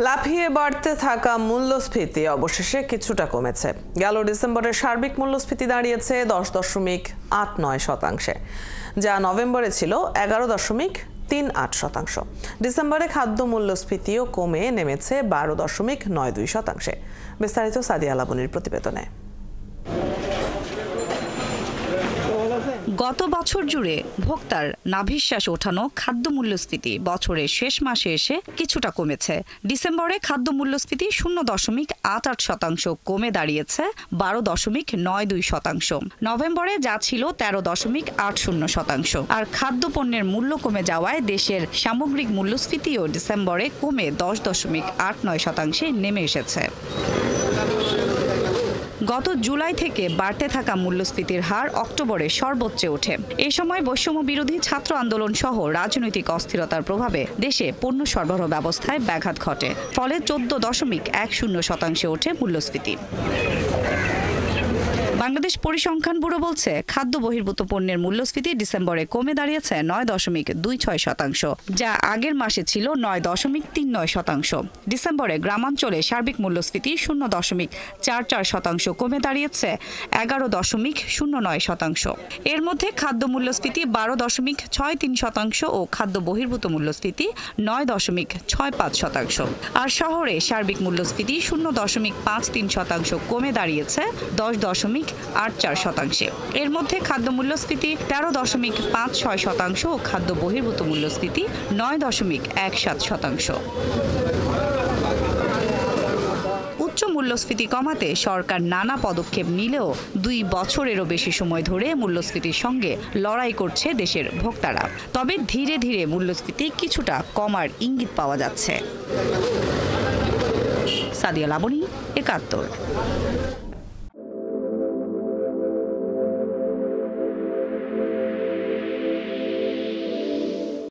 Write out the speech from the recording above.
লাফিয়ে বাড়তে থাকা মূল্যস্ফীতি অবশেষে কিছুটা কমেছে। গেল ডিসেম্বরে সার্বিক মূল্যস্ফীতি দাঁড়িয়েছে 10.89%, যা নভেম্বরে ছিল 11.38%। ডিসেম্বরে খাদ্য মূল্যস্ফীতিও কমে নেমেছে 12.92%। বিস্তারিত সাদিয়া লাবনীর প্রতিবেদনে। গত বছর জুড়ে ভোক্তার নাভিশ্বাস ওঠানো খাদ্য মূল্যস্ফীতি বছরের শেষ মাসে এসে কিছুটা কমেছে। ডিসেম্বরে খাদ্য মূল্যস্ফীতি 0.88% কমে দাঁড়িয়েছে 12.92%। নভেম্বরে যা ছিল 13.80%। আর খাদ্যপণ্যের মূল্য কমে যাওয়ায় দেশের সামগ্রিক মূল্যস্ফীতিও ডিসেম্বরে কমে 10.89% নেমে এসেছে। গত জুলাই থেকে বাড়তে থাকা মূল্যস্ফীতির হার অক্টোবরে সর্বোচ্চে ওঠে। এ সময় বৈষম্য বিরোধী ছাত্র আন্দোলন সহ রাজনৈতিক অস্থিরতার প্রভাবে দেশে পণ্য সরবরাহ ব্যবস্থায় ব্যাঘাত ঘটে। ফলে 14.10% ওঠে মূল্যস্ফীতি। বাংলাদেশ পরিসংখ্যান ব্যুরো বলছে, খাদ্য বহির্ভূত পণ্যের মূল্যস্ফীতি ডিসেম্বরে কমে দাঁড়িয়েছে 9.26%, যা আগের মাসে ছিল 9.39%। ডিসেম্বরে গ্রামাঞ্চলে সার্বিক মূল্যস্ফীতি 0.44% কমে দাঁড়িয়েছে 11.09%। এর মধ্যে খাদ্য মূল্যস্ফীতি 12.63% ও খাদ্য বহির্ভূত মূল্যস্ফীতি 9.65%। আর শহরে সার্বিক মূল্যস্ফীতি 0.53% কমে দাঁড়িয়েছে 10.84%। এর মধ্যে খাদ্য মূল্যস্ফীতি 13.56% ও খাদ্য বহির্ভূত মূল্যস্ফীতি 9.17%। উচ্চ মূল্যস্ফীতি কমাতে সরকার নানা পদক্ষেপ নিলেও 2 বছরেরও বেশি সময় ধরে মূল্যস্ফীতির সঙ্গে লড়াই করছে দেশের ভোক্তারা। তবে ধীরে ধীরে মূল্যস্ফীতি কিছুটা কমার ইঙ্গিত পাওয়া যাচ্ছে। সাদিয়া লাবনী, 71।